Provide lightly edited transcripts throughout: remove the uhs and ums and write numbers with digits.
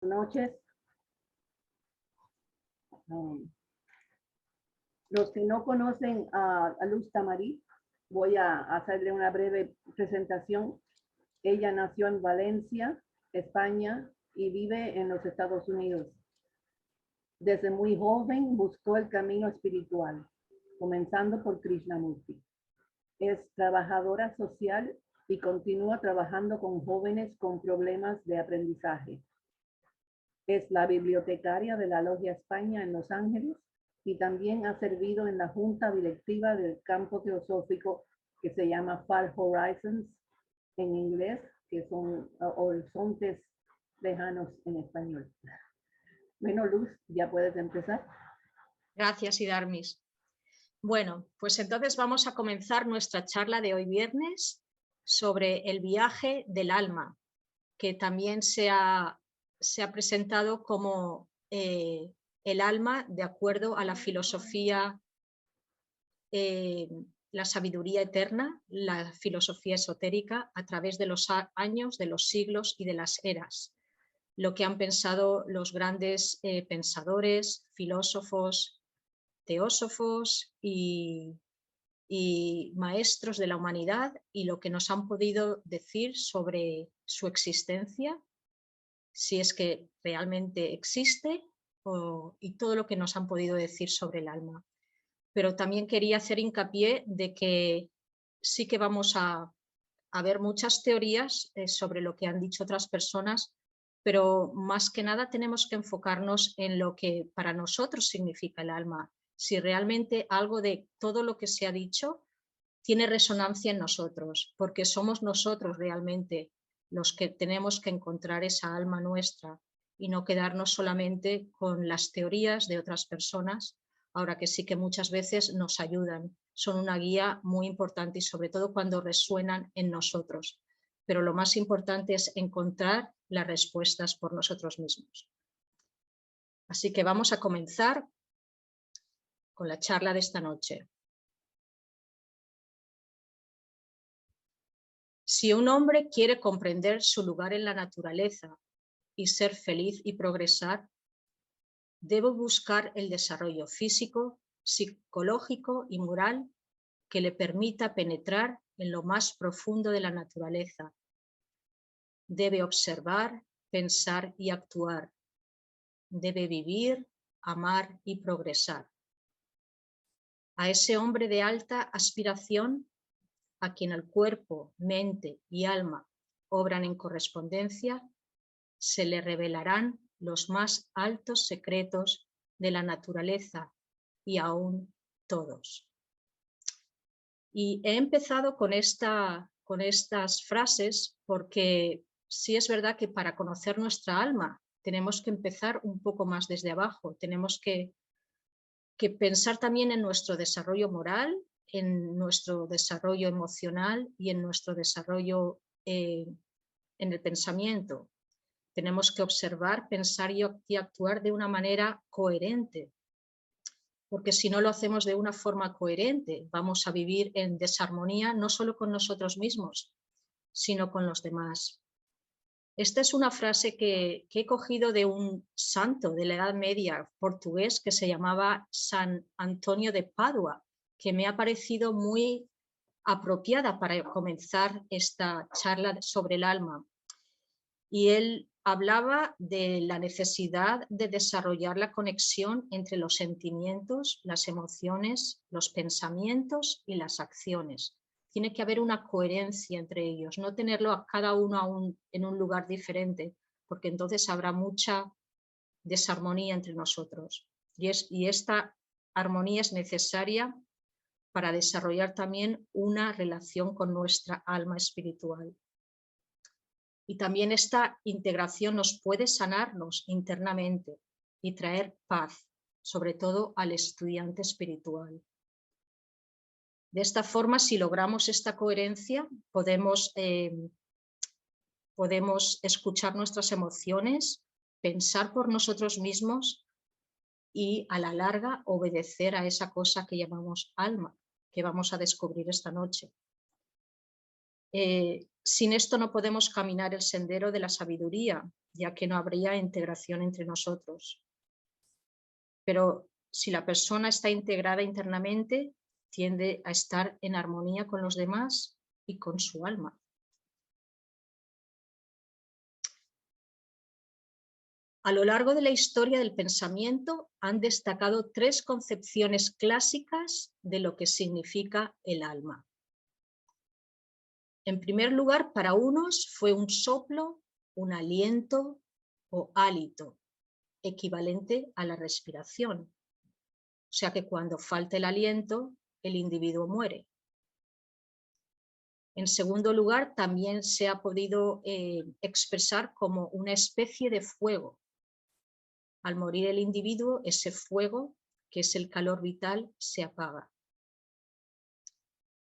noches. Los que no conocen a Luz Tamarí, voy a hacerle una breve presentación. Ella nació en Valencia, España, y vive en los Estados Unidos. Desde muy joven buscó el camino espiritual, comenzando por Krishnamurti. Es trabajadora social y continúa trabajando con jóvenes con problemas de aprendizaje. Es la bibliotecaria de la Logia España en Los Ángeles y también ha servido en la junta directiva del campo teosófico que se llama Far Horizons en inglés, que son horizontes lejanos en español. Bueno, Luz, ya puedes empezar. Gracias, Idarmis. Bueno, pues entonces vamos a comenzar nuestra charla de hoy viernes sobre el viaje del alma, que también se ha presentado como el alma de acuerdo a la filosofía, la sabiduría eterna, la filosofía esotérica a través de los años, de los siglos y de las eras. Lo que han pensado los grandes pensadores, filósofos, teósofos y maestros de la humanidad, y lo que nos han podido decir sobre su existencia, si es que realmente existe, y todo lo que nos han podido decir sobre el alma. Pero también quería hacer hincapié de que sí que vamos a ver muchas teorías sobre lo que han dicho otras personas, pero más que nada tenemos que enfocarnos en lo que para nosotros significa el alma. Si realmente algo de todo lo que se ha dicho tiene resonancia en nosotros, porque somos nosotros realmente los que tenemos que encontrar esa alma nuestra y no quedarnos solamente con las teorías de otras personas, ahora que sí que muchas veces nos ayudan, son una guía muy importante y sobre todo cuando resuenan en nosotros. Pero lo más importante es encontrar las respuestas por nosotros mismos. Así que vamos a comenzar con la charla de esta noche. Si un hombre quiere comprender su lugar en la naturaleza y ser feliz y progresar, debe buscar el desarrollo físico, psicológico y moral que le permita penetrar en lo más profundo de la naturaleza. Debe observar, pensar y actuar. Debe vivir, amar y progresar. A ese hombre de alta aspiración, a quien el cuerpo, mente y alma obran en correspondencia, se le revelarán los más altos secretos de la naturaleza y aún todos. Y he empezado con estas frases porque sí es verdad que para conocer nuestra alma tenemos que empezar un poco más desde abajo, tenemos que pensar también en nuestro desarrollo moral, en nuestro desarrollo emocional y en nuestro desarrollo en el pensamiento. Tenemos que observar, pensar y actuar de una manera coherente, porque si no lo hacemos de una forma coherente, vamos a vivir en desarmonía no solo con nosotros mismos, sino con los demás. Esta es una frase que he cogido de un santo de la Edad Media portugués que se llamaba San Antonio de Padua, que me ha parecido muy apropiada para comenzar esta charla sobre el alma. Y él hablaba de la necesidad de desarrollar la conexión entre los sentimientos, las emociones, los pensamientos y las acciones. Tiene que haber una coherencia entre ellos, no tenerlo a cada uno en un lugar diferente, porque entonces habrá mucha desarmonía entre nosotros. Y esta armonía es necesaria para desarrollar también una relación con nuestra alma espiritual. Y también esta integración nos puede sanarnos internamente y traer paz, sobre todo al estudiante espiritual. De esta forma, si logramos esta coherencia, podemos escuchar nuestras emociones, pensar por nosotros mismos y a la larga obedecer a esa cosa que llamamos alma, que vamos a descubrir esta noche. Sin esto no podemos caminar el sendero de la sabiduría, ya que no habría integración entre nosotros. Pero si la persona está integrada internamente, tiende a estar en armonía con los demás y con su alma. A lo largo de la historia del pensamiento han destacado tres concepciones clásicas de lo que significa el alma. En primer lugar, para unos fue un soplo, un aliento o hálito, equivalente a la respiración. O sea que cuando falta el aliento, el individuo muere. En segundo lugar, también se ha podido expresar como una especie de fuego. Al morir el individuo, ese fuego, que es el calor vital, se apaga.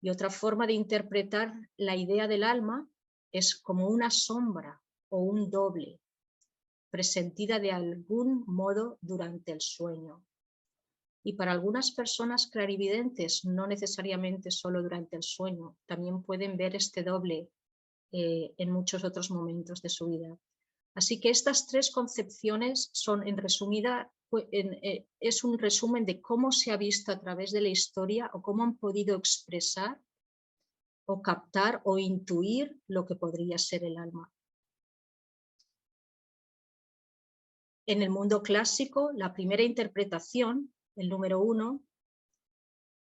Y otra forma de interpretar la idea del alma es como una sombra o un doble, presentida de algún modo durante el sueño. Y para algunas personas clarividentes, no necesariamente solo durante el sueño, también pueden ver este doble en muchos otros momentos de su vida. Así que estas tres concepciones son, en resumida, es un resumen de cómo se ha visto a través de la historia o cómo han podido expresar o captar o intuir lo que podría ser el alma. En el mundo clásico, la primera interpretación, el número 1,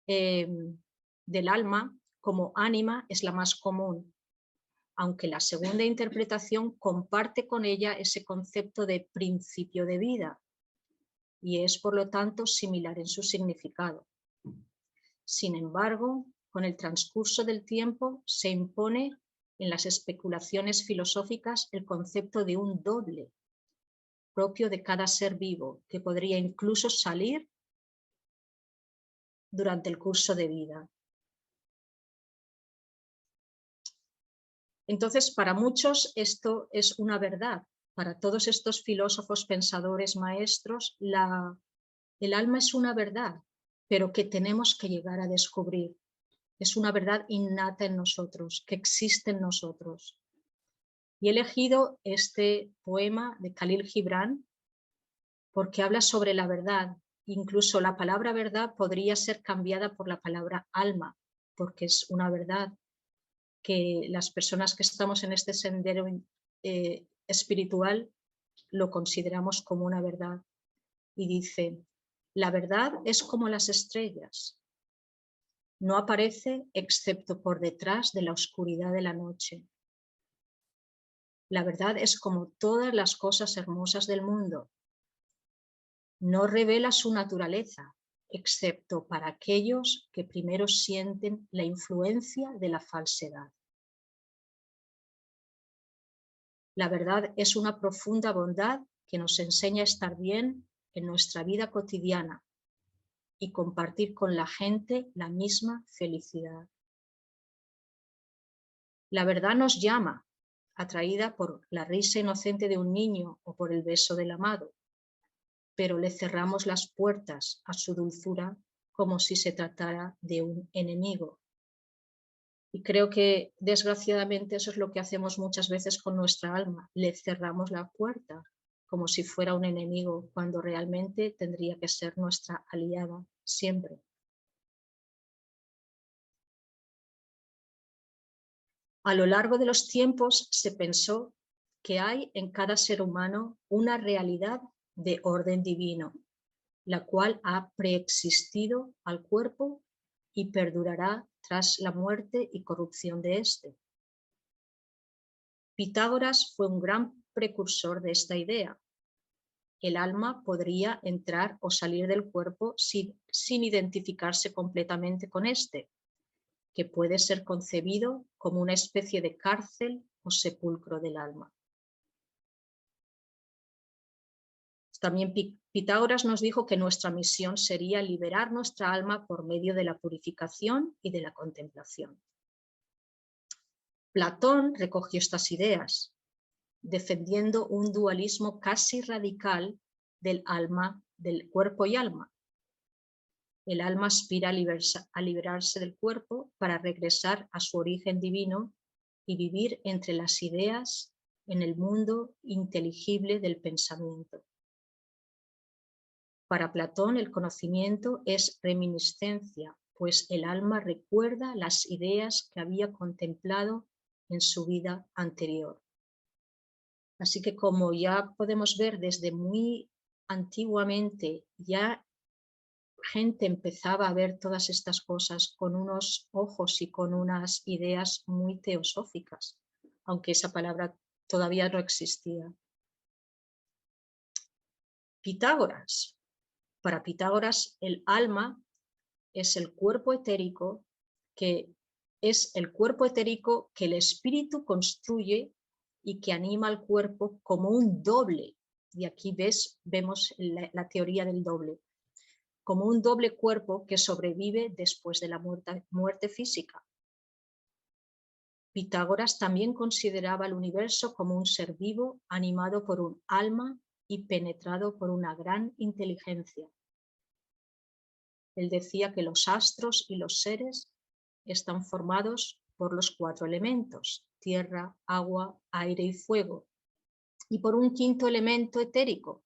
del alma como ánima es la más común, aunque la segunda interpretación comparte con ella ese concepto de principio de vida y es por lo tanto similar en su significado. Sin embargo, con el transcurso del tiempo se impone en las especulaciones filosóficas el concepto de un doble propio de cada ser vivo, que podría incluso salir durante el curso de vida. Entonces, para muchos esto es una verdad. Para todos estos filósofos, pensadores, maestros, el alma es una verdad, pero que tenemos que llegar a descubrir. Es una verdad innata en nosotros, que existe en nosotros. Y he elegido este poema de Khalil Gibran porque habla sobre la verdad. Incluso la palabra verdad podría ser cambiada por la palabra alma, porque es una verdad que las personas que estamos en este sendero espiritual lo consideramos como una verdad. Y dice, la verdad es como las estrellas, no aparece excepto por detrás de la oscuridad de la noche. La verdad es como todas las cosas hermosas del mundo, no revela su naturaleza, excepto para aquellos que primero sienten la influencia de la falsedad. La verdad es una profunda bondad que nos enseña a estar bien en nuestra vida cotidiana y compartir con la gente la misma felicidad. La verdad nos llama, atraída por la risa inocente de un niño o por el beso del amado, pero le cerramos las puertas a su dulzura como si se tratara de un enemigo. Y creo que desgraciadamente eso es lo que hacemos muchas veces con nuestra alma, le cerramos la puerta como si fuera un enemigo, cuando realmente tendría que ser nuestra aliada siempre. A lo largo de los tiempos se pensó que hay en cada ser humano una realidad de orden divino, la cual ha preexistido al cuerpo y perdurará tras la muerte y corrupción de éste. Pitágoras fue un gran precursor de esta idea. El alma podría entrar o salir del cuerpo sin identificarse completamente con éste, que puede ser concebido como una especie de cárcel o sepulcro del alma. También Pitágoras nos dijo que nuestra misión sería liberar nuestra alma por medio de la purificación y de la contemplación. Platón recogió estas ideas, defendiendo un dualismo casi radical del alma, del cuerpo y alma. El alma aspira a liberarse del cuerpo para regresar a su origen divino y vivir entre las ideas en el mundo inteligible del pensamiento. Para Platón, el conocimiento es reminiscencia, pues el alma recuerda las ideas que había contemplado en su vida anterior. Así que, como ya podemos ver desde muy antiguamente, ya gente empezaba a ver todas estas cosas con unos ojos y con unas ideas muy teosóficas, aunque esa palabra todavía no existía. Pitágoras. Para Pitágoras, el alma es el cuerpo etérico que el espíritu construye y que anima al cuerpo como un doble. Y aquí vemos la teoría del doble. Como un doble cuerpo que sobrevive después de la muerte física. Pitágoras también consideraba el universo como un ser vivo animado por un alma y penetrado por una gran inteligencia. Él decía que los astros y los seres están formados por los 4 elementos, tierra, agua, aire y fuego, y por un quinto elemento etérico,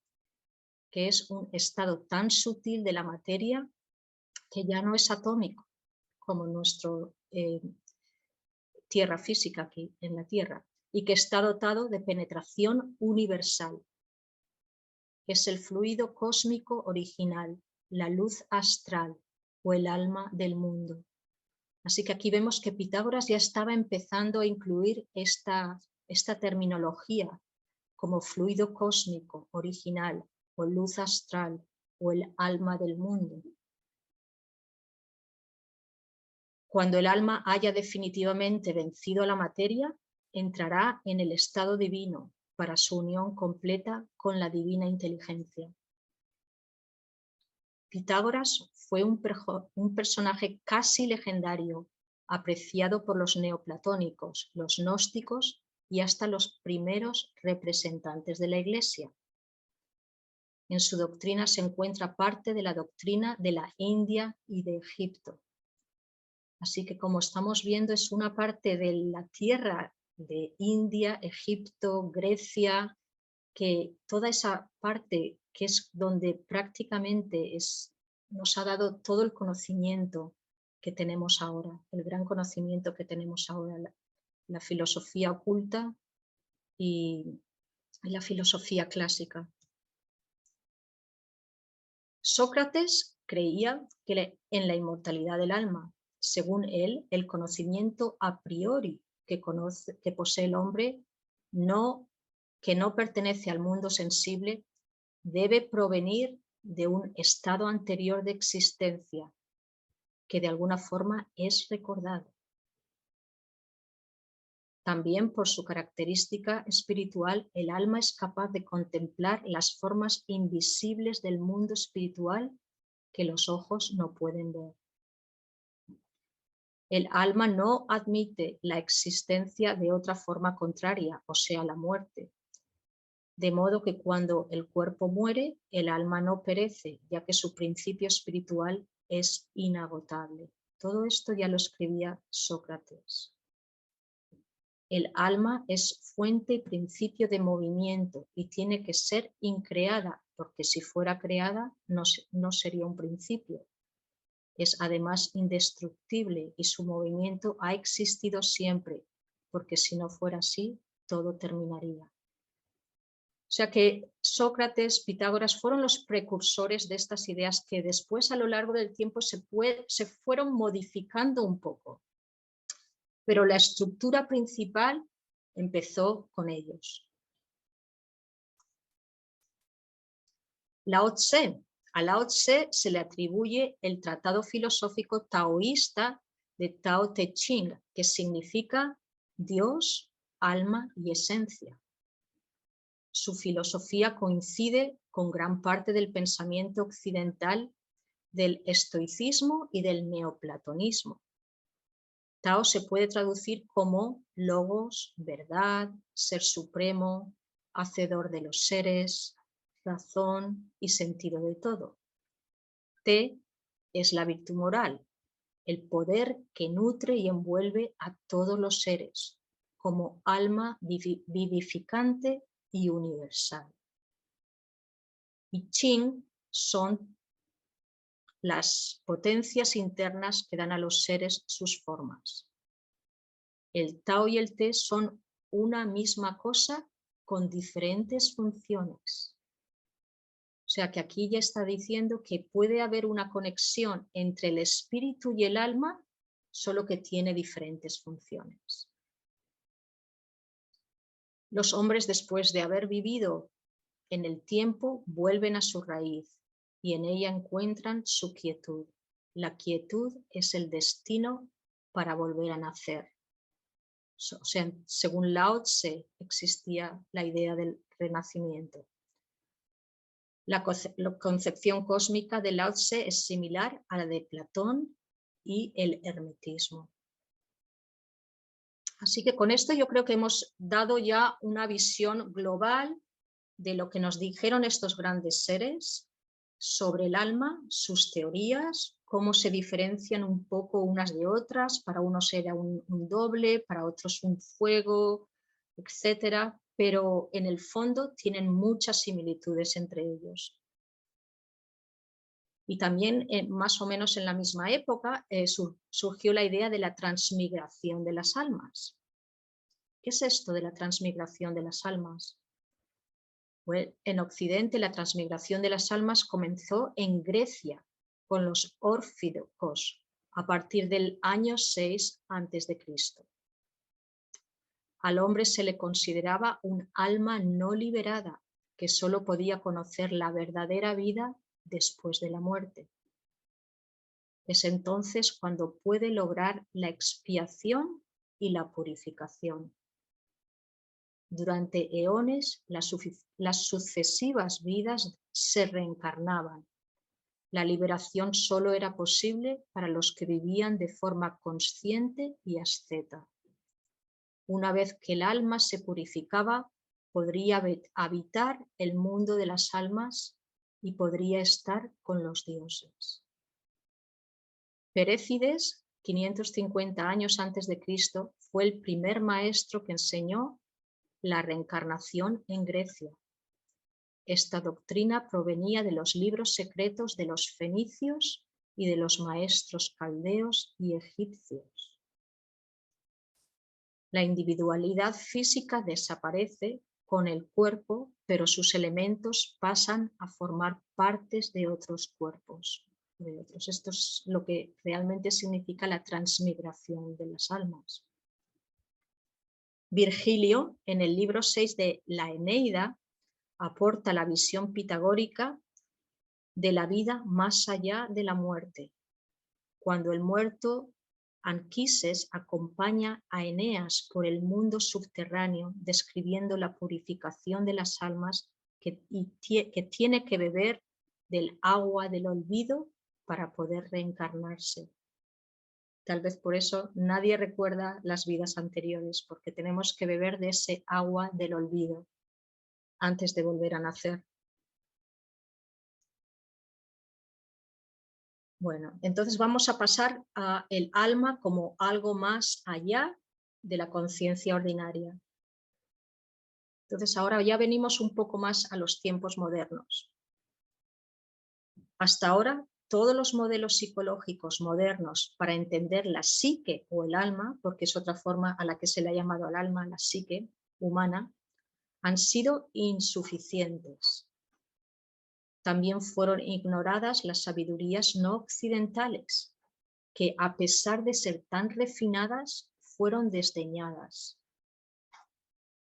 que es un estado tan sutil de la materia que ya no es atómico, como nuestra tierra física aquí en la Tierra, y que está dotado de penetración universal. Es el fluido cósmico original, la luz astral o el alma del mundo. Así que aquí vemos que Pitágoras ya estaba empezando a incluir esta terminología como fluido cósmico original o luz astral o el alma del mundo. Cuando el alma haya definitivamente vencido a la materia, entrará en el estado divino para su unión completa con la divina inteligencia. Pitágoras fue un personaje casi legendario, apreciado por los neoplatónicos, los gnósticos y hasta los primeros representantes de la Iglesia. En su doctrina se encuentra parte de la doctrina de la India y de Egipto. Así que, como estamos viendo, es una parte de la tierra de India, Egipto, Grecia, que toda esa parte que es donde prácticamente nos ha dado todo el conocimiento que tenemos ahora, el gran conocimiento que tenemos ahora, la filosofía oculta y la filosofía clásica. Sócrates creía en la inmortalidad del alma. Según él, el conocimiento a priori que posee el hombre, que no pertenece al mundo sensible, debe provenir de un estado anterior de existencia, que de alguna forma es recordado. También por su característica espiritual, el alma es capaz de contemplar las formas invisibles del mundo espiritual que los ojos no pueden ver. El alma no admite la existencia de otra forma contraria, o sea, la muerte. De modo que cuando el cuerpo muere, el alma no perece, ya que su principio espiritual es inagotable. Todo esto ya lo escribía Sócrates. El alma es fuente y principio de movimiento y tiene que ser increada, porque si fuera creada no sería un principio. Es además indestructible y su movimiento ha existido siempre, porque si no fuera así, todo terminaría. O sea que Sócrates, Pitágoras fueron los precursores de estas ideas que después a lo largo del tiempo se fueron modificando un poco. Pero la estructura principal empezó con ellos. Lao Tse. A Lao Tse se le atribuye el tratado filosófico taoísta de Tao Te Ching, que significa Dios, alma y esencia. Su filosofía coincide con gran parte del pensamiento occidental del estoicismo y del neoplatonismo. Tao se puede traducir como logos, verdad, ser supremo, hacedor de los seres, razón y sentido de todo. Te es la virtud moral, el poder que nutre y envuelve a todos los seres, como alma vivificante y universal. Y Qing son las potencias internas que dan a los seres sus formas. El Tao y el Te son una misma cosa con diferentes funciones. O sea que aquí ya está diciendo que puede haber una conexión entre el espíritu y el alma, solo que tiene diferentes funciones. Los hombres, después de haber vivido en el tiempo, vuelven a su raíz y en ella encuentran su quietud. La quietud es el destino para volver a nacer. O sea, según Lao Tse existía la idea del renacimiento. La concepción cósmica de Lao Tse es similar a la de Platón y el hermetismo. Así que con esto yo creo que hemos dado ya una visión global de lo que nos dijeron estos grandes seres sobre el alma, sus teorías, cómo se diferencian un poco unas de otras. Para unos era un doble, para otros un fuego, etcétera, pero en el fondo tienen muchas similitudes entre ellos. Y también más o menos en la misma época surgió la idea de la transmigración de las almas. ¿Qué es esto de la transmigración de las almas? Pues en Occidente la transmigración de las almas comenzó en Grecia con los órficos a partir del año 6 a.C. Al hombre se le consideraba un alma no liberada que solo podía conocer la verdadera vida después de la muerte. Es entonces cuando puede lograr la expiación y la purificación. Durante eones, las sucesivas vidas se reencarnaban. La liberación solo era posible para los que vivían de forma consciente y asceta. Una vez que el alma se purificaba, podría habitar el mundo de las almas y podría estar con los dioses. Perécides, 550 años antes de Cristo, fue el primer maestro que enseñó la reencarnación en Grecia. Esta doctrina provenía de los libros secretos de los fenicios y de los maestros caldeos y egipcios. La individualidad física desaparece con el cuerpo, pero sus elementos pasan a formar partes de otros cuerpos. Esto es lo que realmente significa la transmigración de las almas. Virgilio, en el libro 6 de la Eneida, aporta la visión pitagórica de la vida más allá de la muerte. Cuando el muerto Anquises acompaña a Eneas por el mundo subterráneo, describiendo la purificación de las almas que tiene que beber del agua del olvido para poder reencarnarse. Tal vez por eso nadie recuerda las vidas anteriores, porque tenemos que beber de ese agua del olvido antes de volver a nacer. Bueno, entonces vamos a pasar a el alma como algo más allá de la conciencia ordinaria. Entonces ahora ya venimos un poco más a los tiempos modernos. Hasta ahora, todos los modelos psicológicos modernos para entender la psique o el alma, porque es otra forma a la que se le ha llamado al alma, la psique humana, han sido insuficientes. También fueron ignoradas las sabidurías no occidentales, que a pesar de ser tan refinadas, fueron desdeñadas.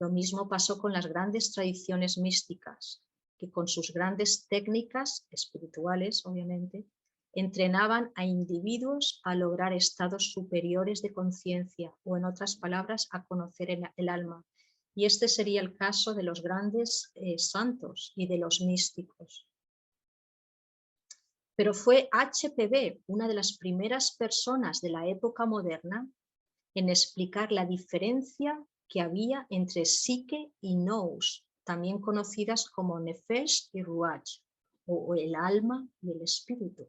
Lo mismo pasó con las grandes tradiciones místicas, que con sus grandes técnicas espirituales, obviamente, entrenaban a individuos a lograr estados superiores de conciencia, o en otras palabras, a conocer el alma. Y este sería el caso de los grandes santos y de los místicos. Pero fue HPB una de las primeras personas de la época moderna en explicar la diferencia que había entre psique y nous, también conocidas como nefesh y ruach, o el alma y el espíritu.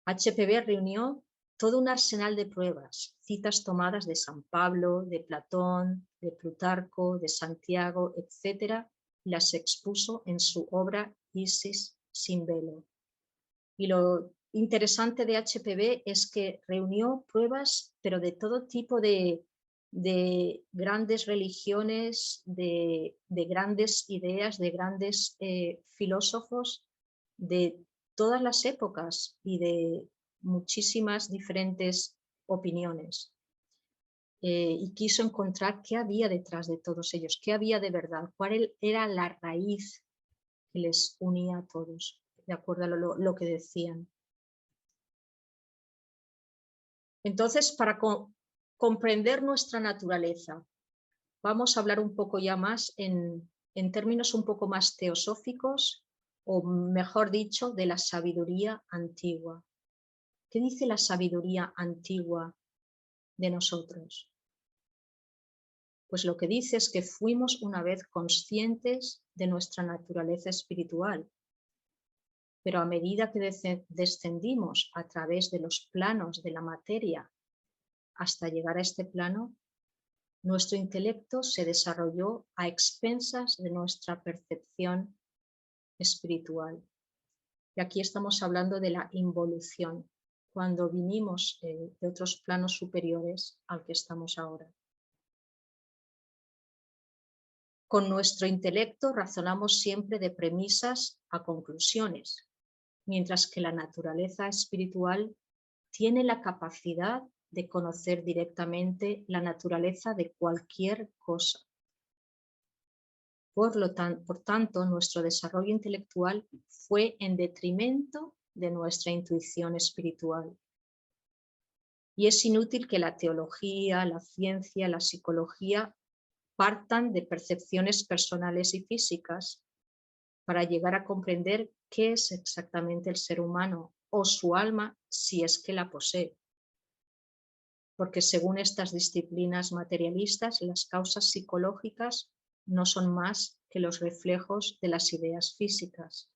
HPB reunió todo un arsenal de pruebas, citas tomadas de San Pablo, de Platón, de Plutarco, de Santiago, etc., las expuso en su obra Isis sin velo. Y lo interesante de HPB es que reunió pruebas, pero de todo tipo de grandes religiones, de grandes ideas, de grandes filósofos de todas las épocas y de muchísimas diferentes opiniones. Y quiso encontrar qué había detrás de todos ellos, qué había de verdad, cuál era la raíz que les unía a todos, de acuerdo a lo que decían. Entonces, para comprender nuestra naturaleza, vamos a hablar un poco ya más en términos un poco más teosóficos, o mejor dicho, de la sabiduría antigua. ¿Qué dice la sabiduría antigua de nosotros? Pues lo que dice es que fuimos una vez conscientes de nuestra naturaleza espiritual, pero a medida que descendimos a través de los planos de la materia hasta llegar a este plano, nuestro intelecto se desarrolló a expensas de nuestra percepción espiritual. Y aquí estamos hablando de la involución, cuando vinimos de otros planos superiores al que estamos ahora. Con nuestro intelecto razonamos siempre de premisas a conclusiones, mientras que la naturaleza espiritual tiene la capacidad de conocer directamente la naturaleza de cualquier cosa. Por tanto, nuestro desarrollo intelectual fue en detrimento de nuestra intuición espiritual. Y es inútil que la teología, la ciencia, la psicología partan de percepciones personales y físicas para llegar a comprender qué es exactamente el ser humano o su alma, si es que la posee. Porque según estas disciplinas materialistas, las causas psicológicas no son más que los reflejos de las ideas físicas.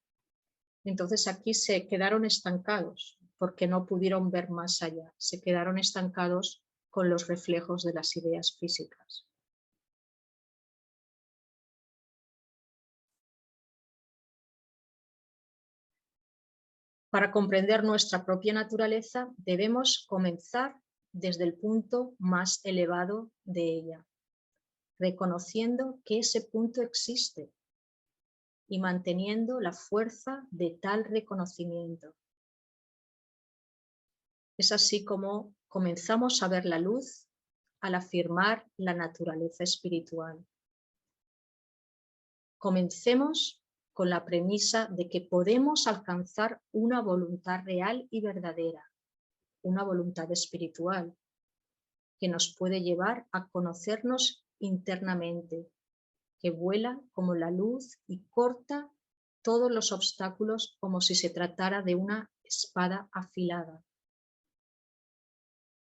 Entonces aquí se quedaron estancados porque no pudieron ver más allá, se quedaron estancados con los reflejos de las ideas físicas. Para comprender nuestra propia naturaleza debemos comenzar desde el punto más elevado de ella, reconociendo que ese punto existe y manteniendo la fuerza de tal reconocimiento. Es así como comenzamos a ver la luz al afirmar la naturaleza espiritual. Comencemos con la premisa de que podemos alcanzar una voluntad real y verdadera, una voluntad espiritual, que nos puede llevar a conocernos internamente, que vuela como la luz y corta todos los obstáculos como si se tratara de una espada afilada.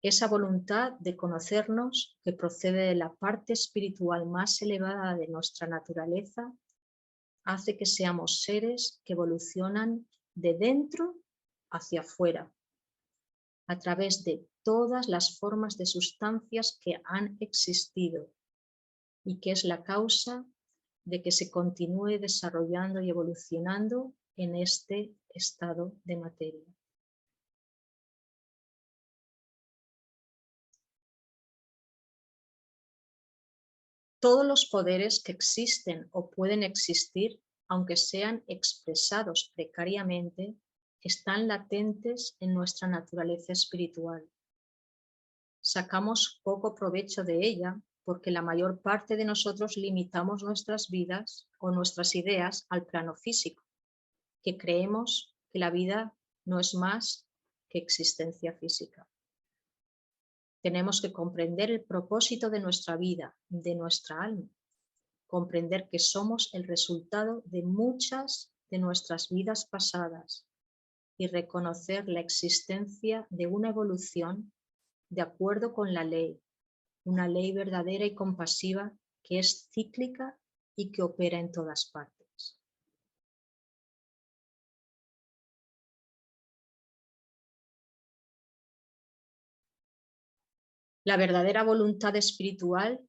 Esa voluntad de conocernos, que procede de la parte espiritual más elevada de nuestra naturaleza, hace que seamos seres que evolucionan de dentro hacia afuera, a través de todas las formas de sustancias que han existido y que es la causa de que se continúe desarrollando y evolucionando en este estado de materia. Todos los poderes que existen o pueden existir, aunque sean expresados precariamente, están latentes en nuestra naturaleza espiritual. Sacamos poco provecho de ella porque la mayor parte de nosotros limitamos nuestras vidas o nuestras ideas al plano físico, que creemos que la vida no es más que existencia física. Tenemos que comprender el propósito de nuestra vida, de nuestra alma, comprender que somos el resultado de muchas de nuestras vidas pasadas y reconocer la existencia de una evolución de acuerdo con la ley, una ley verdadera y compasiva que es cíclica y que opera en todas partes. La verdadera voluntad espiritual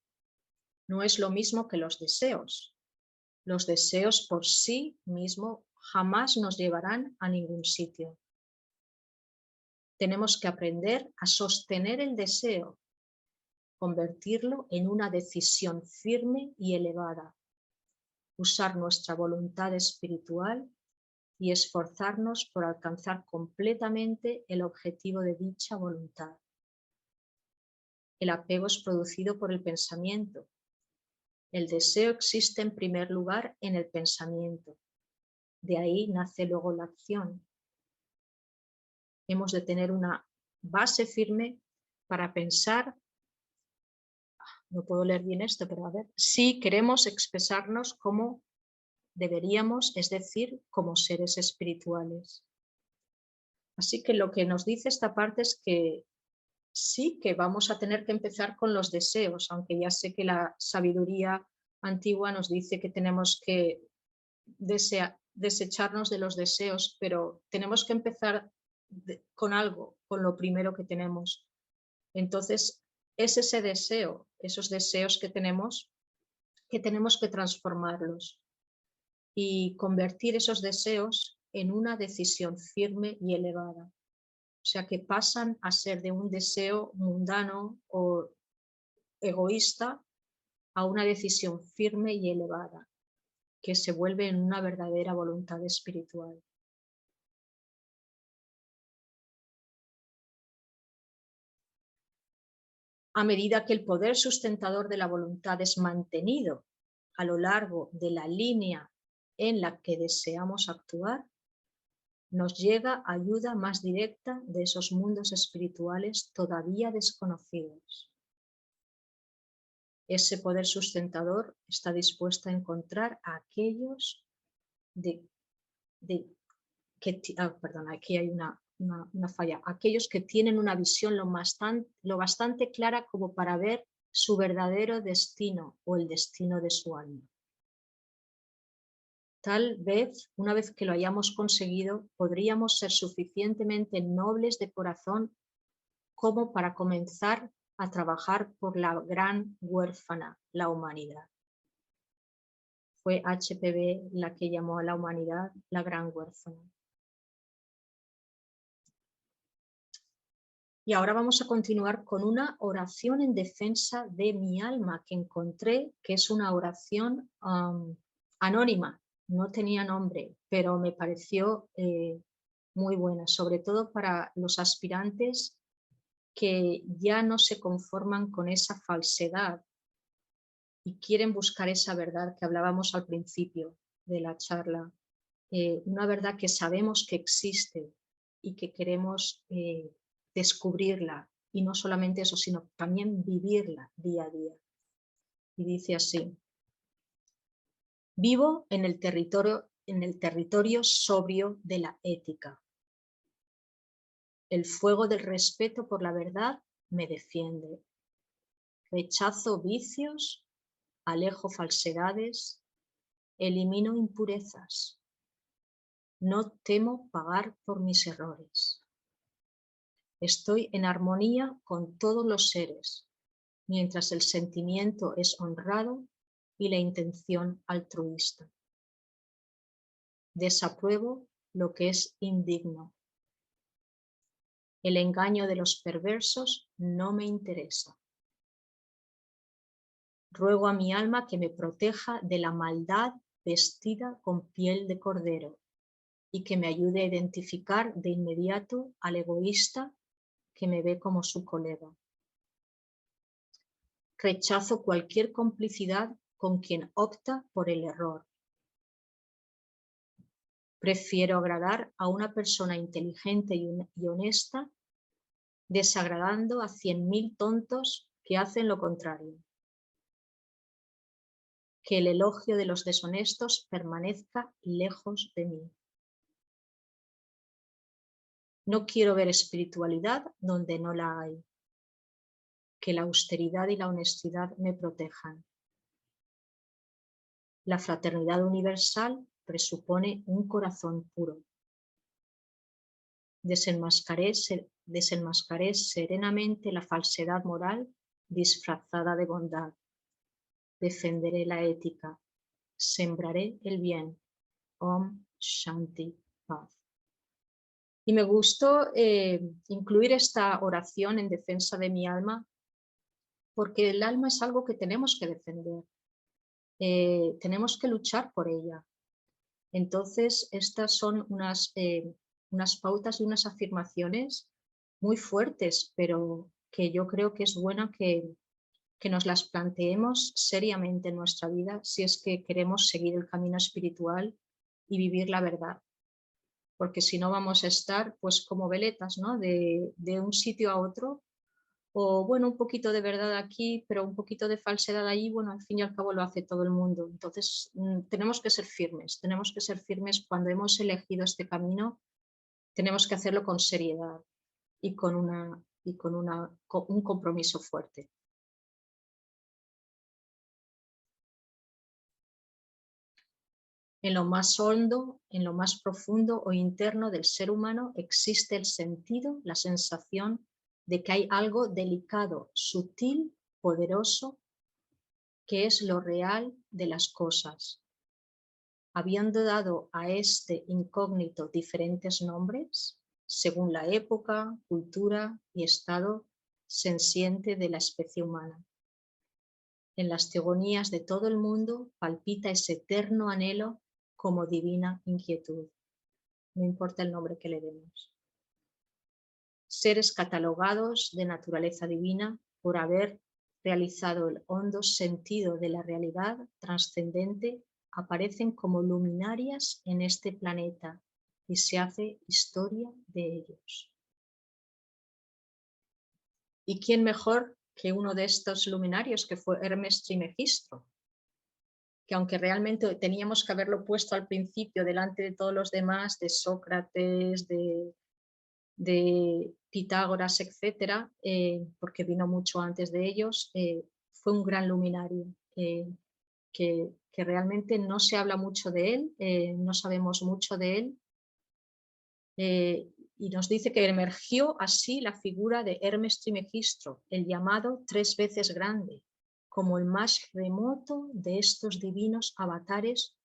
no es lo mismo que los deseos. Los deseos por sí mismos jamás nos llevarán a ningún sitio. Tenemos que aprender a sostener el deseo, convertirlo en una decisión firme y elevada, usar nuestra voluntad espiritual y esforzarnos por alcanzar completamente el objetivo de dicha voluntad. El apego es producido por el pensamiento. El deseo existe en primer lugar en el pensamiento. De ahí nace luego la acción. Hemos de tener una base firme para pensar, no puedo leer bien esto, pero a ver, si queremos expresarnos como deberíamos, es decir, como seres espirituales. Así que lo que nos dice esta parte es que sí que vamos a tener que empezar con los deseos, aunque ya sé que la sabiduría antigua nos dice que tenemos que desecharnos de los deseos, pero tenemos que empezar con algo, con lo primero que tenemos. Entonces, es ese deseo, esos deseos que tenemos que transformarlos y convertir esos deseos en una decisión firme y elevada. O sea, que pasan a ser de un deseo mundano o egoísta a una decisión firme y elevada, que se vuelve en una verdadera voluntad espiritual. A medida que el poder sustentador de la voluntad es mantenido a lo largo de la línea en la que deseamos actuar, nos llega ayuda más directa de esos mundos espirituales todavía desconocidos. Ese poder sustentador está dispuesto a encontrar a aquellos aquí hay una falla, aquellos que tienen una visión lo bastante clara como para ver su verdadero destino o el destino de su alma. Tal vez, una vez que lo hayamos conseguido, podríamos ser suficientemente nobles de corazón como para comenzar a trabajar por la gran huérfana, la humanidad. Fue HPB la que llamó a la humanidad la gran huérfana. Y ahora vamos a continuar con una oración en defensa de mi alma que encontré, que es una oración anónima, no tenía nombre, pero me pareció muy buena, sobre todo para los aspirantes que ya no se conforman con esa falsedad y quieren buscar esa verdad que hablábamos al principio de la charla, una verdad que sabemos que existe y que queremos descubrirla, y no solamente eso, sino también vivirla día a día. Y dice así: vivo en el territorio sobrio de la ética. El fuego del respeto por la verdad me defiende. Rechazo vicios, alejo falsedades, elimino impurezas. No temo pagar por mis errores. Estoy en armonía con todos los seres, mientras el sentimiento es honrado y la intención altruista. Desapruebo lo que es indigno. El engaño de los perversos no me interesa. Ruego a mi alma que me proteja de la maldad vestida con piel de cordero y que me ayude a identificar de inmediato al egoísta que me ve como su colega. Rechazo cualquier complicidad con quien opta por el error. Prefiero agradar a una persona inteligente y honesta, desagradando a 100.000 tontos que hacen lo contrario. Que el elogio de los deshonestos permanezca lejos de mí. No quiero ver espiritualidad donde no la hay. Que la austeridad y la honestidad me protejan. La fraternidad universal presupone un corazón puro. Desenmascaré serenamente la falsedad moral disfrazada de bondad. Defenderé la ética. Sembraré el bien. Om Shanti, paz. Y me gustó incluir esta oración en defensa de mi alma, porque el alma es algo que tenemos que defender. Tenemos que luchar por ella. Entonces, estas son unas pautas y unas afirmaciones muy fuertes, pero que yo creo que es bueno que nos las planteemos seriamente en nuestra vida si es que queremos seguir el camino espiritual y vivir la verdad. Porque si no vamos a estar pues como veletas, ¿no? de un sitio a otro, o bueno, un poquito de verdad aquí, pero un poquito de falsedad allí, bueno, al fin y al cabo lo hace todo el mundo. Entonces tenemos que ser firmes cuando hemos elegido este camino, tenemos que hacerlo con seriedad y con un compromiso fuerte. En lo más hondo, en lo más profundo o interno del ser humano existe el sentido, la sensación de que hay algo delicado, sutil, poderoso, que es lo real de las cosas. Habiendo dado a este incógnito diferentes nombres, según la época, cultura y estado sensiente de la especie humana. En las teogonías de todo el mundo palpita ese eterno anhelo como divina inquietud. No importa el nombre que le demos. Seres catalogados de naturaleza divina por haber realizado el hondo sentido de la realidad trascendente aparecen como luminarias en este planeta y se hace historia de ellos. ¿Y quién mejor que uno de estos luminarios, que fue Hermes Trismegisto? Que aunque realmente teníamos que haberlo puesto al principio delante de todos los demás, de Sócrates, de Pitágoras, etcétera, porque vino mucho antes de ellos, fue un gran luminario, que realmente no se habla mucho de él, no sabemos mucho de él, y nos dice que emergió así la figura de Hermes Trismegisto, el llamado 3 veces grande, como el más remoto de estos divinos avatares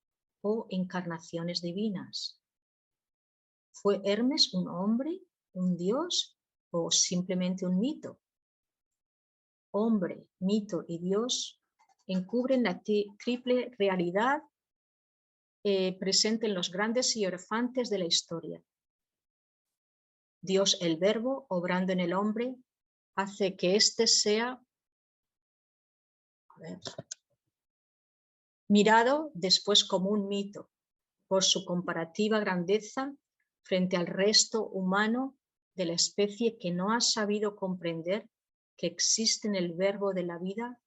o encarnaciones divinas. ¿Fue Hermes un hombre, un dios o simplemente un mito? Hombre, mito y dios encubren la triple realidad presente en los grandes hierofantes de la historia. Dios el Verbo, obrando en el hombre, hace que éste sea mirado después como un mito por su comparativa grandeza frente al resto humano de la especie que no ha sabido comprender que existe en el verbo de la vida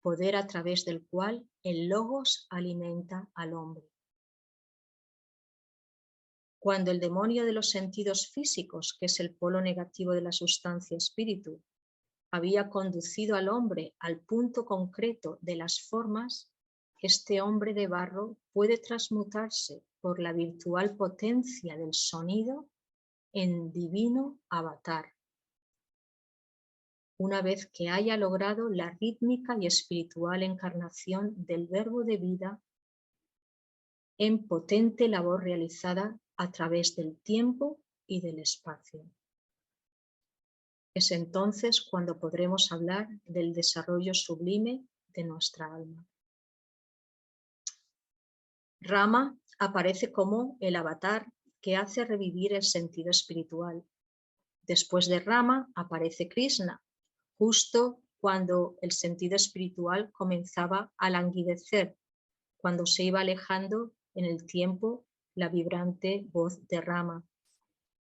poder a través del cual el logos alimenta al hombre. Cuando el demonio de los sentidos físicos, que es el polo negativo de la sustancia espíritu, había conducido al hombre al punto concreto de las formas, este hombre de barro puede transmutarse por la virtual potencia del sonido en divino avatar, una vez que haya logrado la rítmica y espiritual encarnación del verbo de vida en potente labor realizada a través del tiempo y del espacio. Es entonces cuando podremos hablar del desarrollo sublime de nuestra alma. Rama aparece como el avatar que hace revivir el sentido espiritual. Después de Rama aparece Krishna, justo cuando el sentido espiritual comenzaba a languidecer, cuando se iba alejando en el tiempo la vibrante voz de Rama.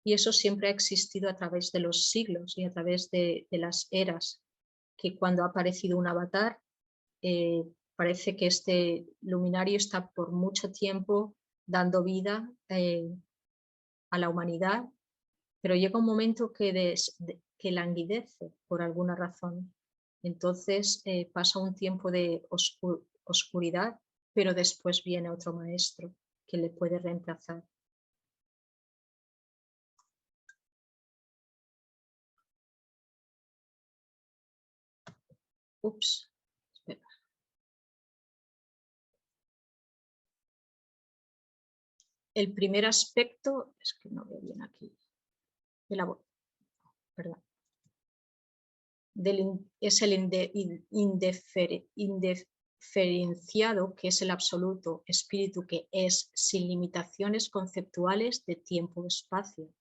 Y eso siempre ha existido a través de los siglos y a través de las eras, que cuando ha aparecido un avatar, parece que este luminario está por mucho tiempo dando vida a la humanidad, pero llega un momento que languidece por alguna razón. Entonces pasa un tiempo de oscuridad, pero después viene otro maestro que le puede reemplazar. Ups, espera. El primer aspecto, es que no veo bien aquí, de la, perdón, es el indiferenciado, que es el absoluto espíritu, que es sin limitaciones conceptuales de tiempo o espacio.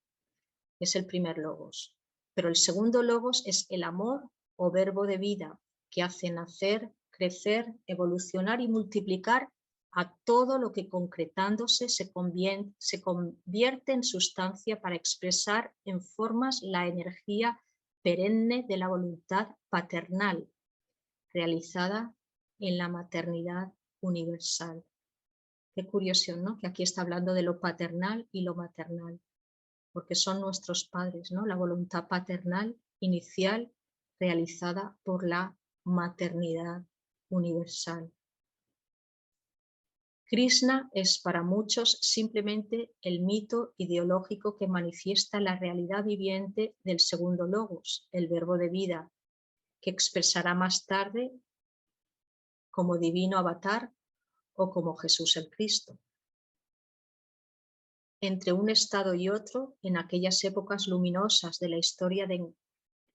Es el primer logos. Pero el segundo logos es el amor o verbo de vida, que hace nacer, crecer, evolucionar y multiplicar a todo lo que concretándose se convierte en sustancia para expresar en formas la energía perenne de la voluntad paternal, realizada en la maternidad universal. Qué curioso, ¿no? Que aquí está hablando de lo paternal y lo maternal, porque son nuestros padres, ¿no? La voluntad paternal inicial realizada por la maternidad universal. Krishna es para muchos simplemente el mito ideológico que manifiesta la realidad viviente del segundo logos, el verbo de vida, que expresará más tarde como divino avatar o como Jesús el Cristo. Entre un estado y otro, en aquellas épocas luminosas de la historia de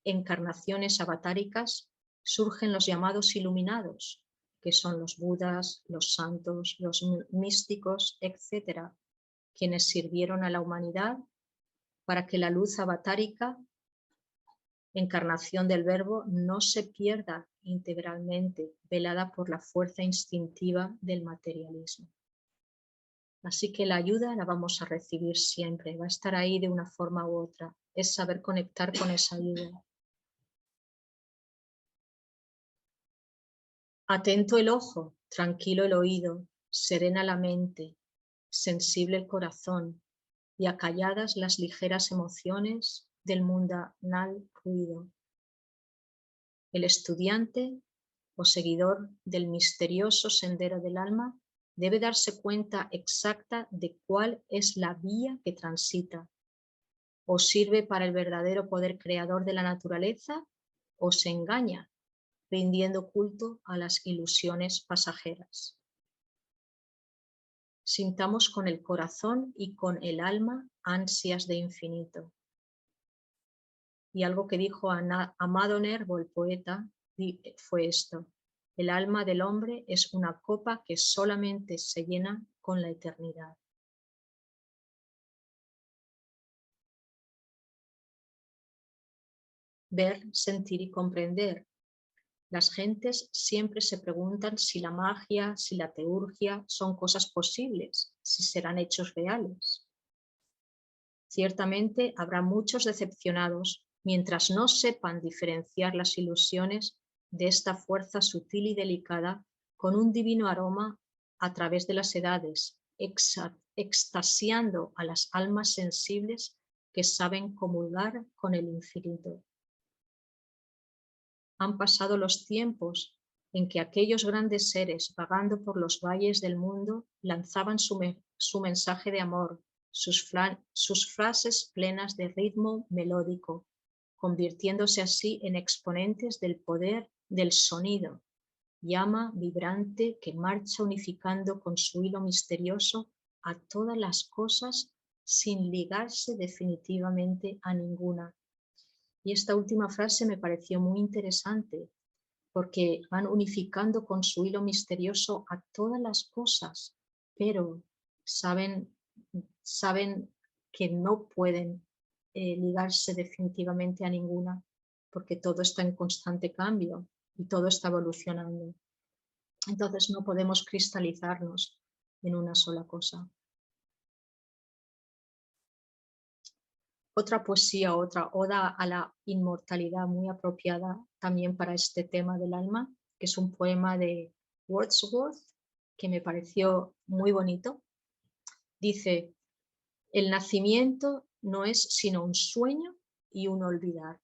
encarnaciones avatáricas, surgen los llamados iluminados, que son los budas, los santos, los místicos, etc., quienes sirvieron a la humanidad para que la luz avatárica, encarnación del verbo, no se pierda integralmente, velada por la fuerza instintiva del materialismo. Así que la ayuda la vamos a recibir siempre, va a estar ahí de una forma u otra, es saber conectar con esa ayuda. Atento el ojo, tranquilo el oído, serena la mente, sensible el corazón y acalladas las ligeras emociones del mundanal ruido. El estudiante o seguidor del misterioso sendero del alma debe darse cuenta exacta de cuál es la vía que transita. O sirve para el verdadero poder creador de la naturaleza o se engaña, rindiendo culto a las ilusiones pasajeras. Sintamos con el corazón y con el alma ansias de infinito. Y algo que dijo Amado Nervo, el poeta, fue esto: el alma del hombre es una copa que solamente se llena con la eternidad. Ver, sentir y comprender. Las gentes siempre se preguntan si la magia, si la teurgia son cosas posibles, si serán hechos reales. Ciertamente habrá muchos decepcionados mientras no sepan diferenciar las ilusiones de esta fuerza sutil y delicada con un divino aroma a través de las edades, extasiando a las almas sensibles que saben comulgar con el infinito. Han pasado los tiempos en que aquellos grandes seres vagando por los valles del mundo lanzaban su mensaje de amor, sus frases plenas de ritmo melódico, convirtiéndose así en exponentes del poder del sonido, llama vibrante que marcha unificando con su hilo misterioso a todas las cosas sin ligarse definitivamente a ninguna. Y esta última frase me pareció muy interesante porque van unificando con su hilo misterioso a todas las cosas, pero saben que no pueden ligarse definitivamente a ninguna porque todo está en constante cambio y todo está evolucionando. Entonces no podemos cristalizarnos en una sola cosa. Otra poesía, otra oda a la inmortalidad muy apropiada también para este tema del alma, que es un poema de Wordsworth que me pareció muy bonito. Dice: el nacimiento no es sino un sueño y un olvidar.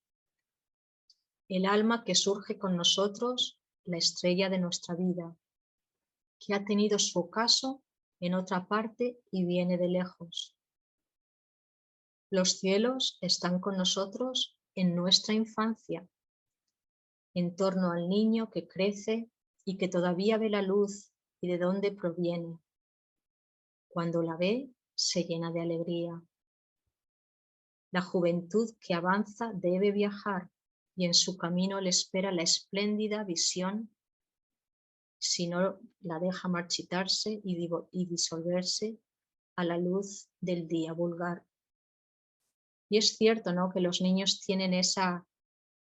El alma que surge con nosotros, la estrella de nuestra vida, que ha tenido su ocaso en otra parte y viene de lejos. Los cielos están con nosotros en nuestra infancia, en torno al niño que crece y que todavía ve la luz y de dónde proviene. Cuando la ve, se llena de alegría. La juventud que avanza debe viajar y en su camino le espera la espléndida visión, si no la deja marchitarse y disolverse a la luz del día vulgar. Y es cierto, ¿no?, que los niños tienen esa,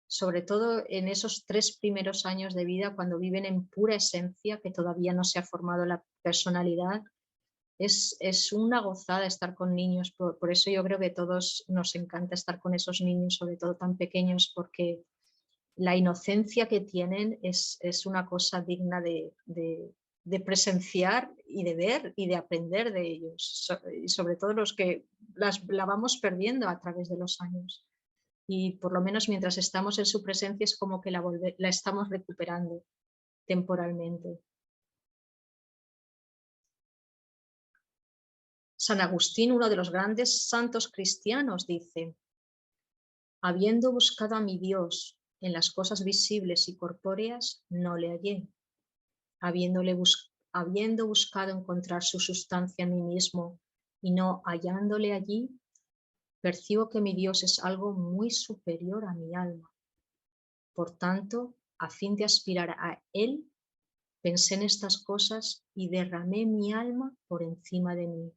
sobre todo en esos 3 primeros años de vida, cuando viven en pura esencia, que todavía no se ha formado la personalidad, es una gozada estar con niños. Por eso yo creo que a todos nos encanta estar con esos niños, sobre todo tan pequeños, porque la inocencia que tienen es una cosa digna de presenciar y de ver y de aprender de ellos, y sobre todo los que la vamos perdiendo a través de los años. Y por lo menos mientras estamos en su presencia es como que la estamos recuperando temporalmente. San Agustín, uno de los grandes santos cristianos, dice: habiendo buscado a mi Dios en las cosas visibles y corpóreas, no le hallé. Habiendo buscado encontrar su sustancia en mí mismo y no hallándole allí, percibo que mi Dios es algo muy superior a mi alma. Por tanto, a fin de aspirar a Él, pensé en estas cosas y derramé mi alma por encima de mí.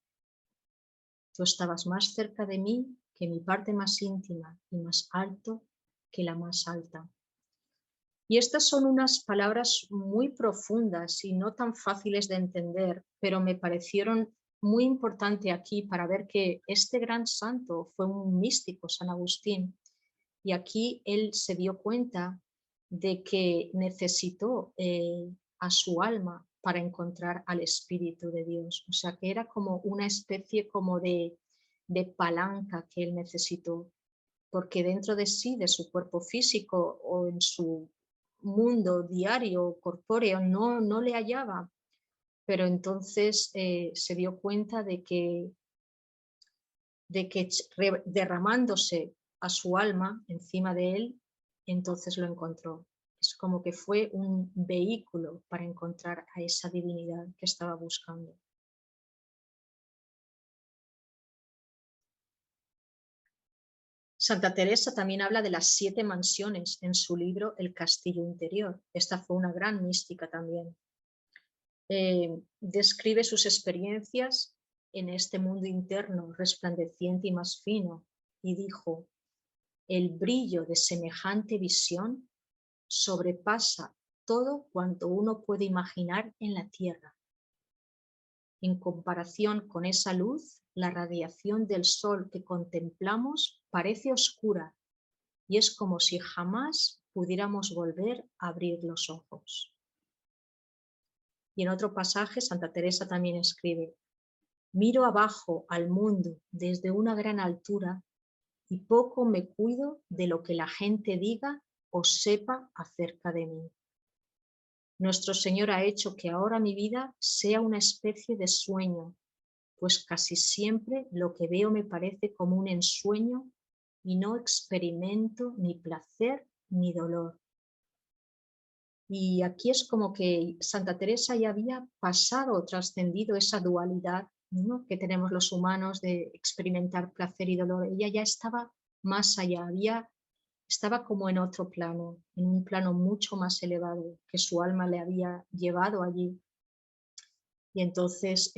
Tú estabas más cerca de mí que mi parte más íntima y más alto que la más alta. Y estas son unas palabras muy profundas y no tan fáciles de entender, pero me parecieron muy importantes aquí para ver que este gran santo fue un místico, San Agustín, y aquí él se dio cuenta de que necesitó a su alma para encontrar al Espíritu de Dios. O sea, que era como una especie como de palanca que él necesitó, porque dentro de sí, de su cuerpo físico o en su mundo diario, corpóreo, no le hallaba. Pero entonces se dio cuenta de que derramándose a su alma encima de él, entonces lo encontró. Es como que fue un vehículo para encontrar a esa divinidad que estaba buscando. Santa Teresa también habla de las 7 mansiones en su libro El castillo interior. Esta fue una gran mística también. Describe sus experiencias en este mundo interno resplandeciente y más fino, y dijo: el brillo de semejante visión sobrepasa todo cuanto uno puede imaginar en la tierra. En comparación con esa luz, la radiación del sol que contemplamos parece oscura y es como si jamás pudiéramos volver a abrir los ojos. Y en otro pasaje, Santa Teresa también escribe: miro abajo al mundo desde una gran altura y poco me cuido de lo que la gente diga o sepa acerca de mí. Nuestro Señor ha hecho que ahora mi vida sea una especie de sueño, pues casi siempre lo que veo me parece como un ensueño y no experimento ni placer ni dolor. Y aquí es como que Santa Teresa ya había pasado o trascendido esa dualidad, ¿no?, que tenemos los humanos de experimentar placer y dolor. Ella ya estaba más allá, estaba como en otro plano, en un plano mucho más elevado que su alma le había llevado allí. Y entonces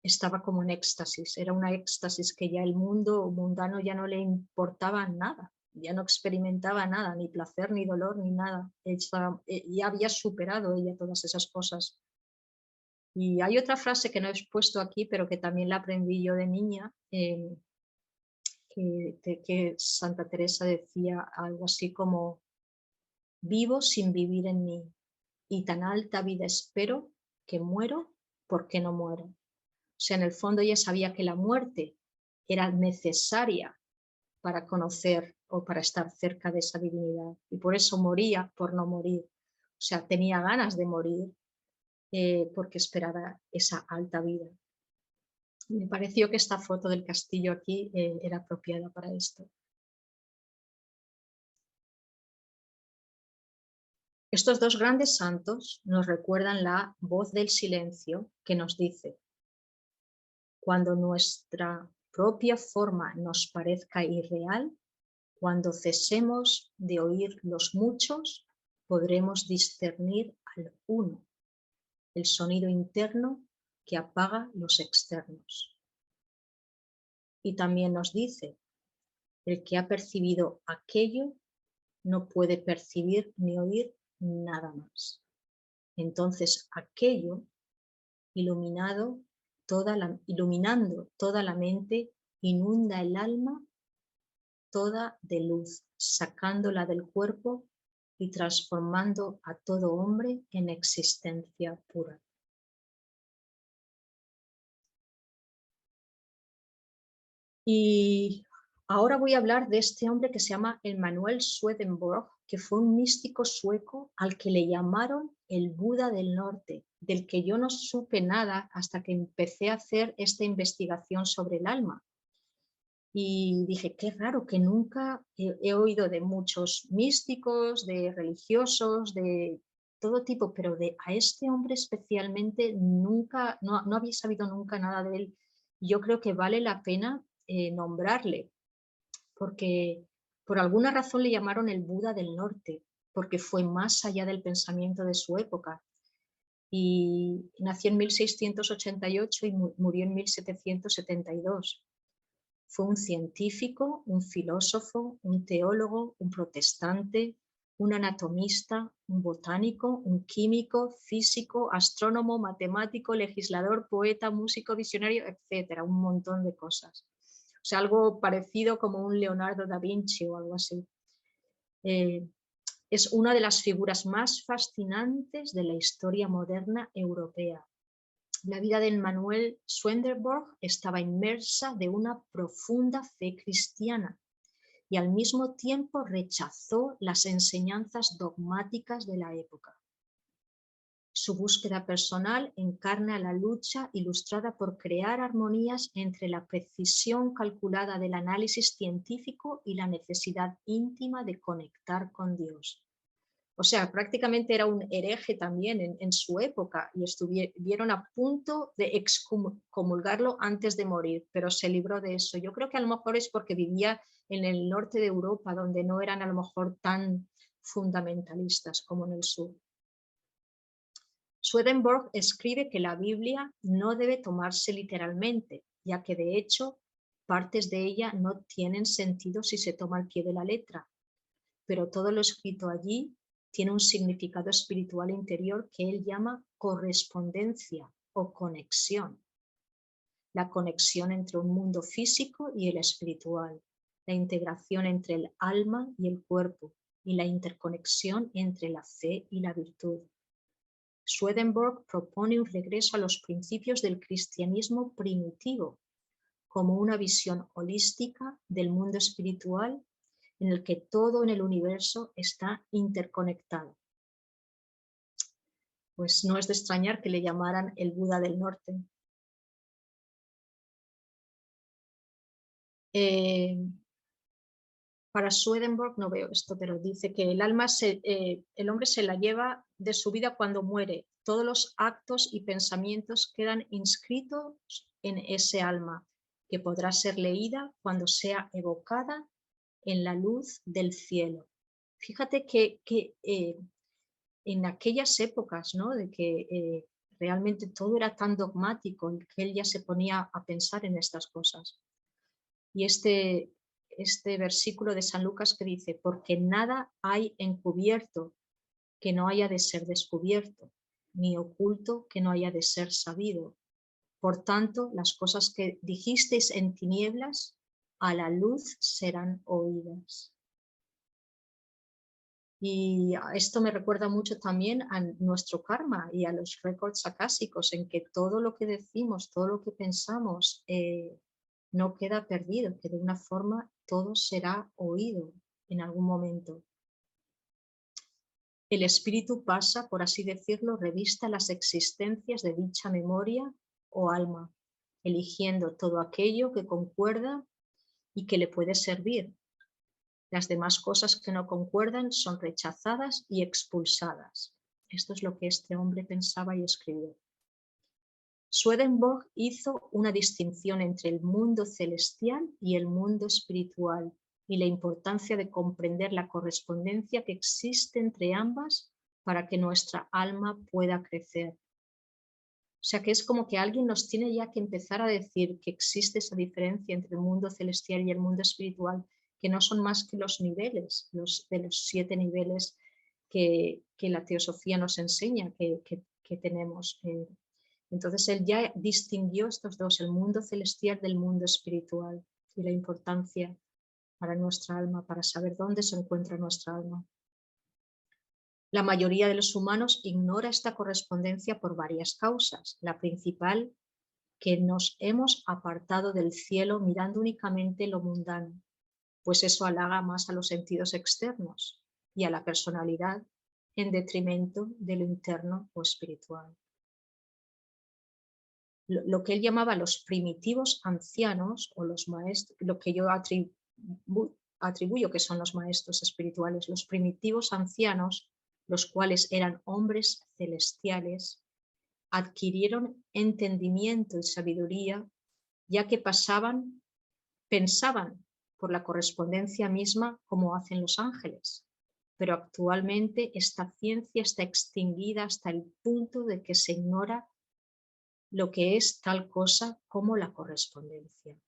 estaba como en éxtasis, era una éxtasis que ya el mundo mundano ya no le importaba nada, ya no experimentaba nada, ni placer, ni dolor, ni nada. Ya había superado ella todas esas cosas. Y hay otra frase que no he puesto aquí, pero que también la aprendí yo de niña, que Santa Teresa decía algo así como: vivo sin vivir en mí, y tan alta vida espero que muero porque no muero. O sea, en el fondo ella sabía que la muerte era necesaria para conocer o para estar cerca de esa divinidad, y por eso moría por no morir. O sea, tenía ganas de morir porque esperaba esa alta vida. Me pareció que esta foto del castillo aquí era apropiada para esto. Estos dos grandes santos nos recuerdan la voz del silencio que nos dice: cuando nuestra propia forma nos parezca irreal, cuando cesemos de oír los muchos, podremos discernir al uno, el sonido interno que apaga los externos. Y también nos dice: el que ha percibido aquello no puede percibir ni oír nada más. Entonces aquello, iluminando toda la mente, inunda el alma toda de luz, sacándola del cuerpo y transformando a todo hombre en existencia pura. Y ahora voy a hablar de este hombre que se llama Emanuel Swedenborg, que fue un místico sueco al que le llamaron el Buda del Norte, del que yo no supe nada hasta que empecé a hacer esta investigación sobre el alma. Y dije, qué raro, que nunca he oído de muchos místicos, de religiosos, de todo tipo, pero a este hombre especialmente nunca, no había sabido nunca nada de él. Yo creo que vale la pena nombrarle, porque por alguna razón le llamaron el Buda del Norte, porque fue más allá del pensamiento de su época. Y nació en 1688 y murió en 1772. Fue un científico, un filósofo, un teólogo, un protestante, un anatomista, un botánico, un químico, físico, astrónomo, matemático, legislador, poeta, músico, visionario, etcétera, un montón de cosas. O sea, algo parecido como un Leonardo da Vinci o algo así. Es una de las figuras más fascinantes de la historia moderna europea. La vida de Emanuel Swedenborg estaba inmersa de una profunda fe cristiana y al mismo tiempo rechazó las enseñanzas dogmáticas de la época. Su búsqueda personal encarna la lucha ilustrada por crear armonías entre la precisión calculada del análisis científico y la necesidad íntima de conectar con Dios. O sea, prácticamente era un hereje también en su época y estuvieron a punto de excomulgarlo antes de morir, pero se libró de eso. Yo creo que a lo mejor es porque vivía en el norte de Europa, donde no eran a lo mejor tan fundamentalistas como en el sur. Swedenborg escribe que la Biblia no debe tomarse literalmente, ya que de hecho partes de ella no tienen sentido si se toma al pie de la letra, pero todo lo escrito allí tiene un significado espiritual interior que él llama correspondencia o conexión. La conexión entre un mundo físico y el espiritual, la integración entre el alma y el cuerpo y la interconexión entre la fe y la virtud. Swedenborg propone un regreso a los principios del cristianismo primitivo, como una visión holística del mundo espiritual en el que todo en el universo está interconectado. Pues no es de extrañar que le llamaran el Buda del Norte. Para Swedenborg, no veo esto, pero dice que el hombre se la lleva de su vida cuando muere. Todos los actos y pensamientos quedan inscritos en ese alma, que podrá ser leída cuando sea evocada en la luz del cielo. Fíjate que en aquellas épocas, ¿no?, de que realmente todo era tan dogmático, que él ya se ponía a pensar en estas cosas. Y este versículo de San Lucas que dice: porque nada hay encubierto que no haya de ser descubierto, ni oculto que no haya de ser sabido. Por tanto, las cosas que dijisteis en tinieblas, a la luz serán oídas. Y esto me recuerda mucho también a nuestro karma y a los récords acásicos, en que todo lo que decimos, todo lo que pensamos, no queda perdido, que de una forma todo será oído en algún momento. El espíritu pasa, por así decirlo, revista las existencias de dicha memoria o alma, eligiendo todo aquello que concuerda y que le puede servir. Las demás cosas que no concuerdan son rechazadas y expulsadas. Esto es lo que este hombre pensaba y escribió. Swedenborg hizo una distinción entre el mundo celestial y el mundo espiritual y la importancia de comprender la correspondencia que existe entre ambas para que nuestra alma pueda crecer. O sea que es como que alguien nos tiene ya que empezar a decir que existe esa diferencia entre el mundo celestial y el mundo espiritual, que no son más que los niveles, de los 7 niveles que la teosofía nos enseña que tenemos. Entonces él ya distinguió estos dos, el mundo celestial del mundo espiritual, y la importancia para nuestra alma, para saber dónde se encuentra nuestra alma. La mayoría de los humanos ignora esta correspondencia por varias causas. La principal, que nos hemos apartado del cielo mirando únicamente lo mundano, pues eso halaga más a los sentidos externos y a la personalidad en detrimento de lo interno o espiritual. Lo que él llamaba los primitivos ancianos, o los maestros, lo que yo atribuyo que son los maestros espirituales, los primitivos ancianos, los cuales eran hombres celestiales, adquirieron entendimiento y sabiduría, ya que pensaban por la correspondencia misma como hacen los ángeles, pero actualmente esta ciencia está extinguida hasta el punto de que se ignora lo que es tal cosa como la correspondencia.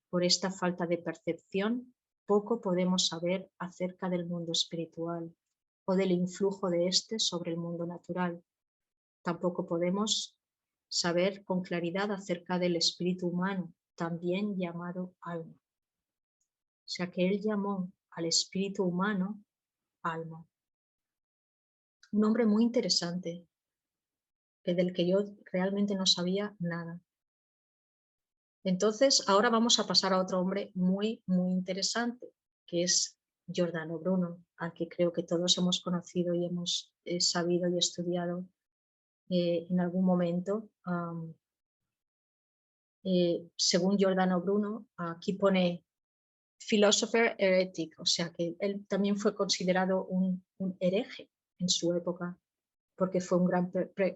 Por esta falta de percepción, poco podemos saber acerca del mundo espiritual o del influjo de éste sobre el mundo natural. Tampoco podemos saber con claridad acerca del espíritu humano, también llamado alma. O sea que él llamó al espíritu humano alma. Un nombre muy interesante, del que yo realmente no sabía nada. Entonces, ahora vamos a pasar a otro hombre muy, muy interesante, que es Giordano Bruno, al que creo que todos hemos conocido y hemos sabido y estudiado en algún momento. Según Giordano Bruno, aquí pone philosopher heretic, o sea que él también fue considerado un hereje en su época, porque fue un gran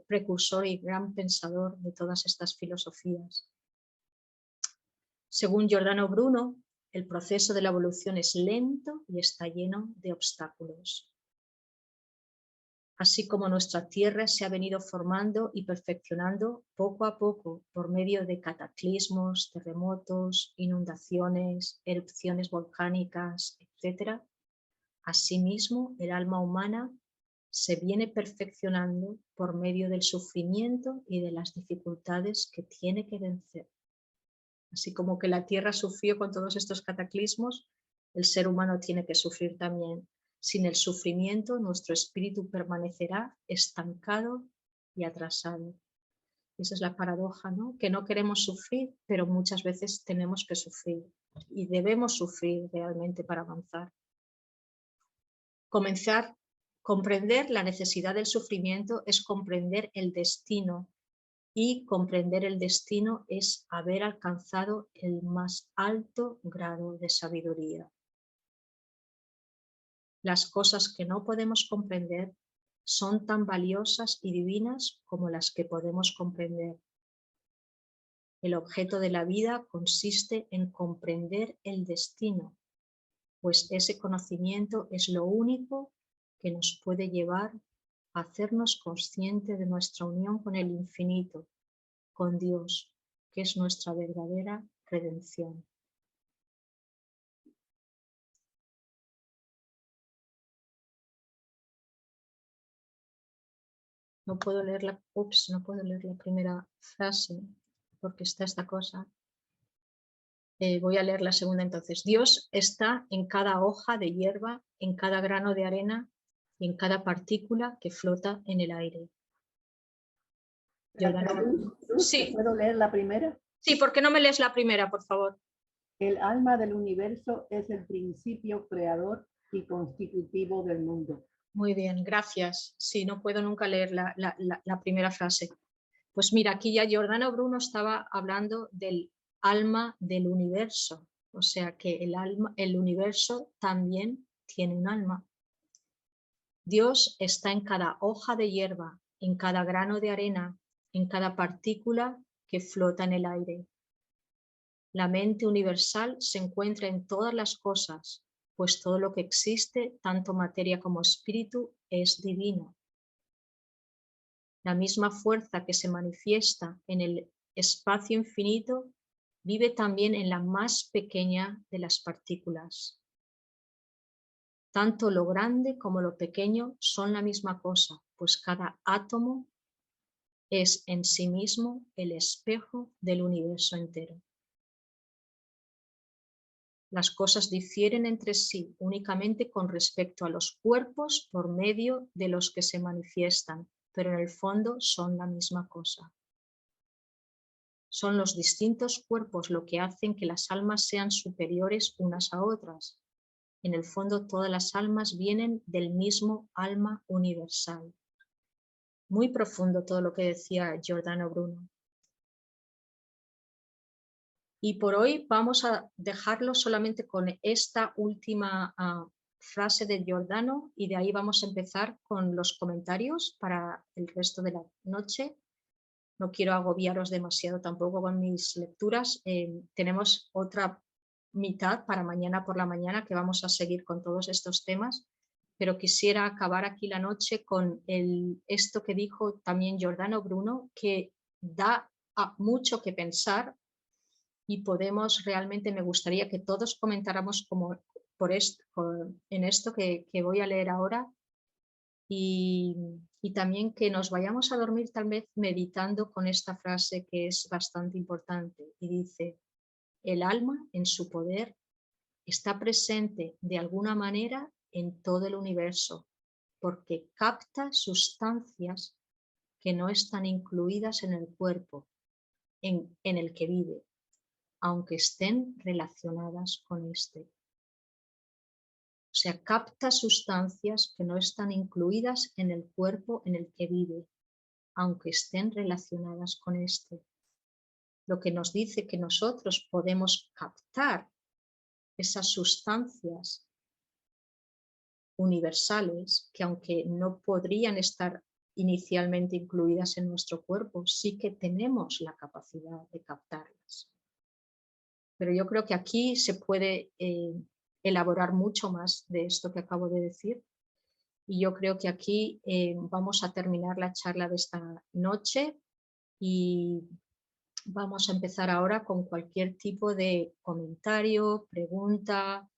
precursor y gran pensador de todas estas filosofías. Según Giordano Bruno, el proceso de la evolución es lento y está lleno de obstáculos. Así como nuestra Tierra se ha venido formando y perfeccionando poco a poco por medio de cataclismos, terremotos, inundaciones, erupciones volcánicas, etc., asimismo el alma humana se viene perfeccionando por medio del sufrimiento y de las dificultades que tiene que vencer. Así como que la Tierra sufrió con todos estos cataclismos, el ser humano tiene que sufrir también. Sin el sufrimiento, nuestro espíritu permanecerá estancado y atrasado. Esa es la paradoja, ¿no? Que no queremos sufrir, pero muchas veces tenemos que sufrir y debemos sufrir realmente para avanzar. Comprender la necesidad del sufrimiento es comprender el destino, y comprender el destino es haber alcanzado el más alto grado de sabiduría. Las cosas que no podemos comprender son tan valiosas y divinas como las que podemos comprender. El objeto de la vida consiste en comprender el destino, pues ese conocimiento es lo único que nos puede llevar a hacernos conscientes de nuestra unión con el infinito, con Dios, que es nuestra verdadera redención. No puedo leer la primera frase porque está esta cosa. Voy a leer la segunda entonces. Dios está en cada hoja de hierba, en cada grano de arena y en cada partícula que flota en el aire. Sí. ¿Puedo leer la primera? Sí, ¿por qué no me lees la primera, por favor? El alma del universo es el principio creador y constitutivo del mundo. Muy bien, gracias. Sí, no puedo nunca leer la primera frase. Pues mira, aquí ya Giordano Bruno estaba hablando del alma del universo, O sea que el universo también tiene un alma. Dios está en cada hoja de hierba, en cada grano de arena, en cada partícula que flota en el aire. La mente universal se encuentra en todas las cosas, pues todo lo que existe, tanto materia como espíritu, es divino. La misma fuerza que se manifiesta en el espacio infinito vive también en la más pequeña de las partículas. Tanto lo grande como lo pequeño son la misma cosa, pues cada átomo es en sí mismo el espejo del universo entero. Las cosas difieren entre sí únicamente con respecto a los cuerpos por medio de los que se manifiestan, pero en el fondo son la misma cosa. Son los distintos cuerpos lo que hacen que las almas sean superiores unas a otras. En el fondo todas las almas vienen del mismo alma universal. Muy profundo todo lo que decía Giordano Bruno. Y por hoy vamos a dejarlo solamente con esta última frase de Giordano y de ahí vamos a empezar con los comentarios para el resto de la noche. No quiero agobiaros demasiado tampoco con mis lecturas. Tenemos otra mitad para mañana por la mañana que vamos a seguir con todos estos temas, pero quisiera acabar aquí la noche con esto que dijo también Giordano Bruno, que da mucho que pensar y podemos realmente, me gustaría que todos comentáramos como en esto que voy a leer ahora y también que nos vayamos a dormir tal vez meditando con esta frase que es bastante importante y dice: el alma en su poder está presente de alguna manera en todo el universo porque capta sustancias que no están incluidas en el cuerpo en el que vive, aunque estén relacionadas con este. O sea, capta sustancias que no están incluidas en el cuerpo en el que vive, aunque estén relacionadas con este. Lo que nos dice que nosotros podemos captar esas sustancias universales que aunque no podrían estar inicialmente incluidas en nuestro cuerpo, sí que tenemos la capacidad de captarlas. Pero yo creo que aquí se puede elaborar mucho más de esto que acabo de decir. Y yo creo que aquí vamos a terminar la charla de esta noche y vamos a empezar ahora con cualquier tipo de comentario, pregunta,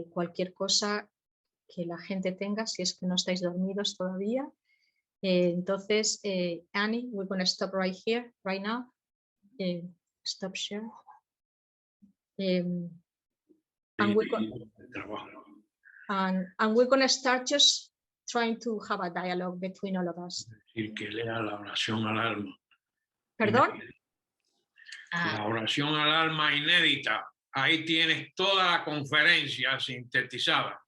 cualquier cosa que la gente tenga, si es que no estáis dormidos todavía. Entonces, Annie, we're going to stop right here, right now. Stop share. And we're going to start just trying to have a dialogue between all of us. Decir que lea la oración al alma. ¿Perdón? La oración al alma inédita. Ahí tienes toda la conferencia sintetizada.